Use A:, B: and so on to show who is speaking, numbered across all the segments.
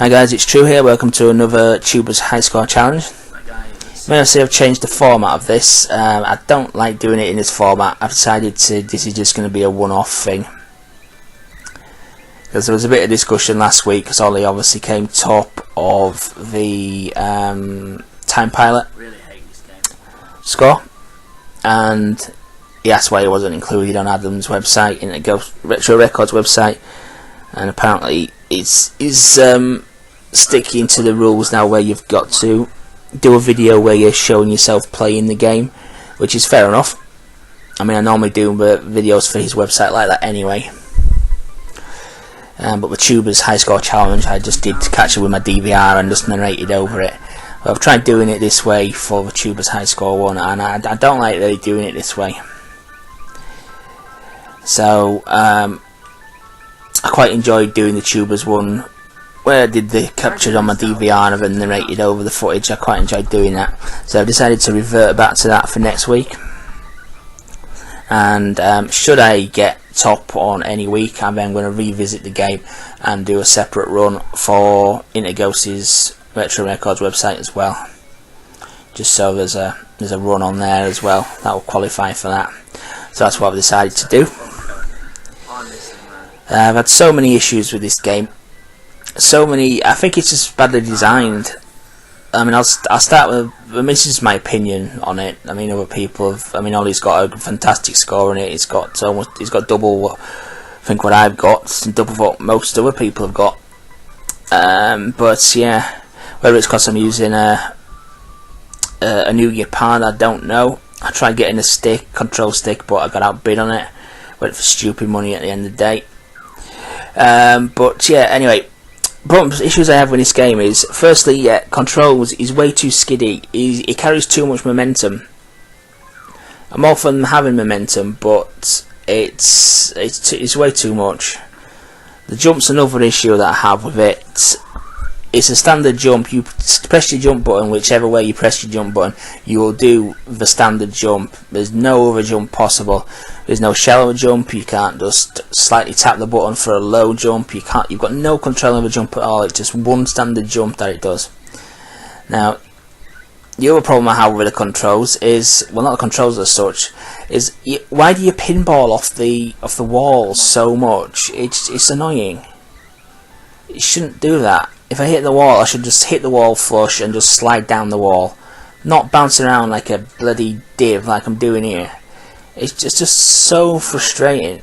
A: Hi guys, it's True here. Welcome to another Tubers High Score Challenge. You may have seen I've changed the format of this. I don't like doing it in this format. I've decided this is just going to be a one-off thing. Because there was a bit of discussion last week, because Ollie obviously came top of the Time Pilot score, and he asked why it wasn't included on Adam's website, in the Retro Records website, and apparently it's sticking to the rules now, where you've got to do a video where you're showing yourself playing the game, which is fair enough. I mean, I normally do videos for his website like that anyway. But the Tubers High Score Challenge, I just did catch it with my DVR and just narrated over it. But I've tried doing it this way for the Tubers High Score one, and I don't like really doing it this way. So I quite enjoyed doing the Tubers one, where I did the captured on my DVR and then narrated over the footage. I quite enjoyed doing that, so I've decided to revert back to that for next week. And should I get top on any week, I'm then going to revisit the game and do a separate run for Interghost's Retro Records website as well, just so there's a run on there as well that will qualify for that. So that's what I've decided to do. I've had so many issues with this game, so many. I think it's just badly designed. I mean, I'll start with, this is my opinion on it. I mean, other people have, I mean, Ollie's got a fantastic score in it. He's got double what I think what I've got, and double what most other people have got. But yeah, whether it's because I'm using a new Japan, I don't know. I tried getting a control stick, but I got outbid on it. Went for stupid money at the end of the day. But yeah, anyway, issues I have with this game is, firstly, yeah, controls is way too skiddy. It carries too much momentum. I'm all for them having momentum, but it's way too much. The jump's another issue that I have with it. It's a standard jump. You press your jump button, whichever way you press your jump button, you will do the standard jump. There's no other jump possible. There's no shallow jump. You can't just slightly tap the button for a low jump. You've got no control of a jump at all. It's just one standard jump that it does. Now, the other problem I have with the controls is, well, not the controls as such, is why do you pinball off the walls so much? It's annoying. You shouldn't do that. If I hit the wall, I should just hit the wall flush and just slide down the wall, not bounce around like a bloody div like I'm doing here. It's just so frustrating.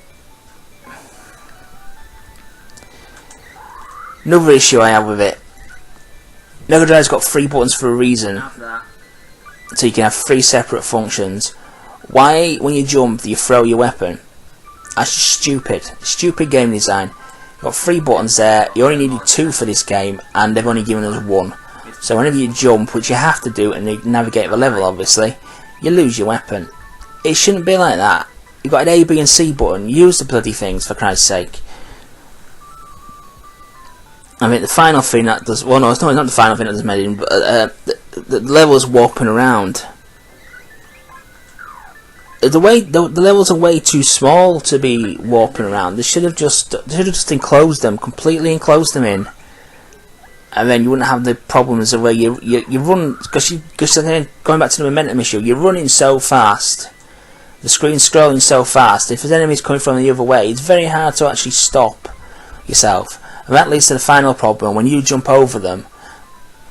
A: Another issue I have with it, Mega Drive's got 3 buttons for a reason, so you can have 3 separate functions. Why, when you jump, do you throw your weapon? That's just stupid game design. You've got 3 buttons there. You only needed 2 for this game, and they've only given us 1. So whenever you jump, which you have to do and you navigate the level, obviously, you lose your weapon. It shouldn't be like that. You've got an A, B and C button. Use the bloody things, for Christ's sake. I mean, the final thing that does, well, no, it's not the final thing that does anything, but the level's warping around. The levels are way too small to be warping around. They should have just enclosed them, completely enclosed them in, and then you wouldn't have the problems of where you run, because going back to the momentum issue, you're running so fast, the screen's scrolling so fast. If there's enemies coming from the other way, it's very hard to actually stop yourself, and that leads to the final problem. When you jump over them,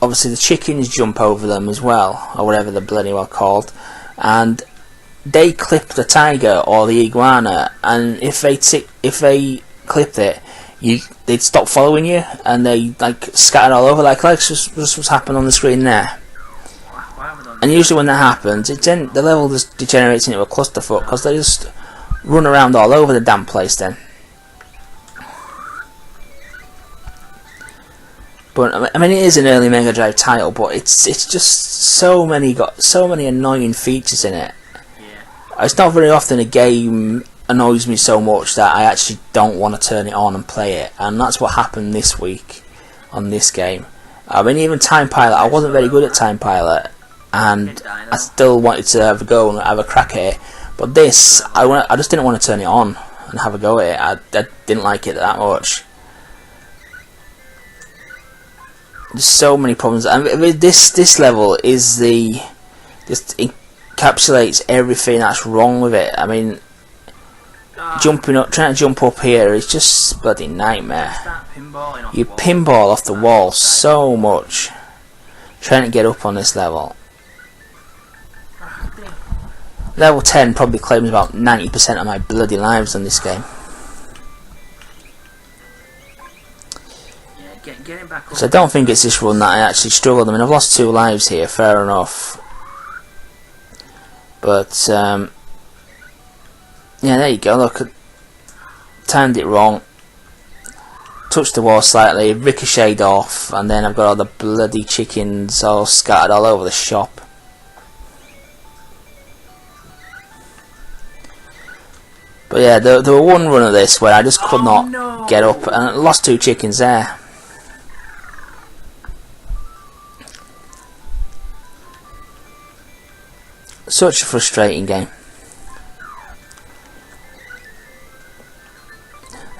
A: obviously the chickens jump over them as well, or whatever they're bloody well called, and they clip the tiger or the iguana, and if they clipped it, they'd stop following you, and they like scatter all over, like just what's happened on the screen there. And usually when that happens, the level just degenerates into a clusterfuck, because they just run around all over the damn place then. But I mean, it is an early Mega Drive title, but it's just got so many annoying features in it. It's not very often a game annoys me so much that I actually don't want to turn it on and play it, and that's what happened this week on this game. I mean, even Time Pilot, I wasn't very good at Time Pilot, and I still wanted to have a go and have a crack at it, but this, I just didn't want to turn it on and have a go at it. I didn't like it that much. There's so many problems. I mean, this level is just encapsulates everything that's wrong with it. I mean, jumping up, trying to jump up here is just a bloody nightmare. You pinball off the wall so much trying to get up on this level. Level 10 probably claims about 90% of my bloody lives on this game. So I don't think it's this run that I actually struggled. I mean, I've lost 2 lives here, fair enough. But yeah, there you go. Look, timed it wrong. Touched the wall slightly, ricocheted off, and then I've got all the bloody chickens all scattered all over the shop. But yeah, there were one run of this where I just could not get up, and I lost 2 chickens there. Such a frustrating game.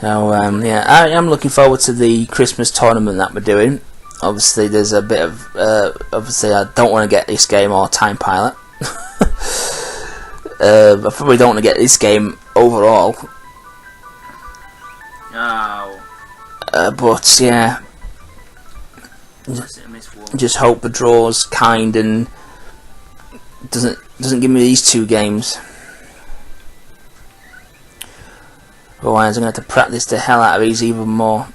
A: So yeah, I am looking forward to the Christmas tournament that we're doing. Obviously, there's a bit of obviously I don't want to get this game or Time Pilot. I probably don't want to get this game overall.
B: No.
A: But yeah, just hope the draw's kind and doesn't give me these 2 games. Otherwise I'm going to have to practice the hell out of these even more.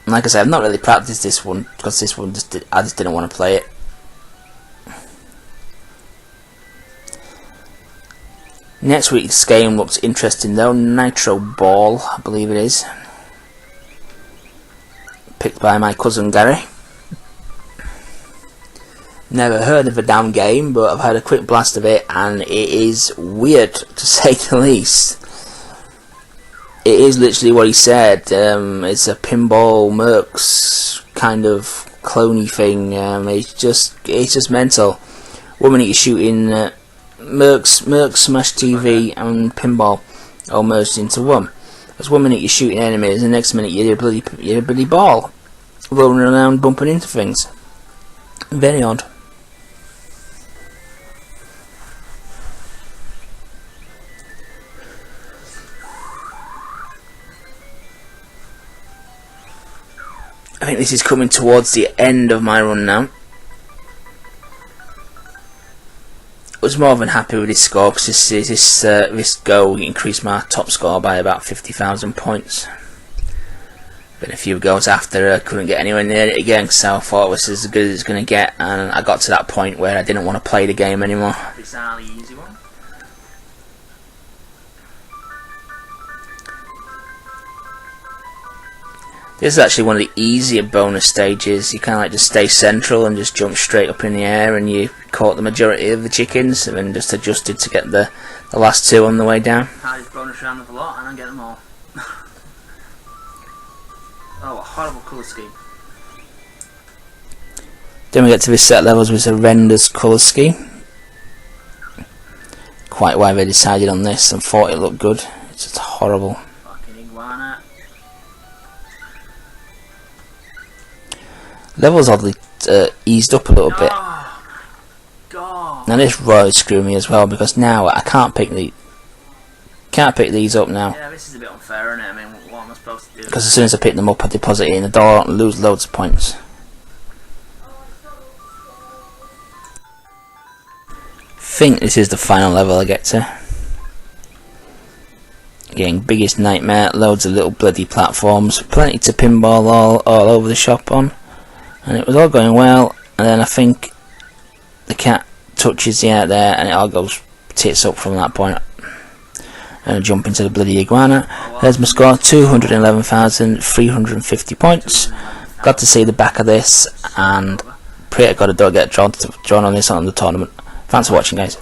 A: And like I said, I've not really practiced this one because this one I just didn't want to play it. Next week's game looks interesting though. Nitro Ball, I believe it is. Picked by my cousin Gary. Never heard of a damn game, but I've had a quick blast of it, and it is weird, to say the least. It is literally what he said. It's a pinball mercs kind of cloney thing. It's just mental. One minute you're shooting mercs, Smash TV, and pinball all merged into one. Because one minute you're shooting enemies, and the next minute you're a bloody ball rolling around, bumping into things. Very odd. I think this is coming towards the end of my run now. I was more than happy with this score because this go increased my top score by about 50,000 points. Been a few goes after I couldn't get anywhere near it again, so I thought it was as good as it's going to get, and I got to that point where I didn't want to play the game anymore.
B: This is the easy one.
A: This is actually one of the easier bonus stages. You kind of like just stay central and just jump straight up in the air, and you caught the majority of the chickens, and then just adjusted to get the last 2 on the way down.
B: I just bonus round with a lot and I get them all. Oh, a horrible colour scheme.
A: Then we get to this set levels with a horrendous colour scheme. Quite why they decided on this and thought it looked good. It's just horrible.
B: Fucking iguana.
A: Levels oddly eased up a little bit.
B: Oh my god.
A: Now this really screwed me as well, because now I can't pick these up now.
B: Yeah, this is a bit unfair, isn't it? I mean, what am I supposed to do?
A: Because as soon as I pick them up, I deposit it in the door and lose loads of points. I think this is the final level I get to. Getting biggest nightmare, loads of little bloody platforms, plenty to pinball all over the shop on. And it was all going well, and then I think the cat touches the air there and it all goes tits up from that point. And I jump into the bloody iguana. There's my score, 211,350 points. Glad to see the back of this, and pray to God I don't get drawn on this on the tournament. Thanks for watching, guys.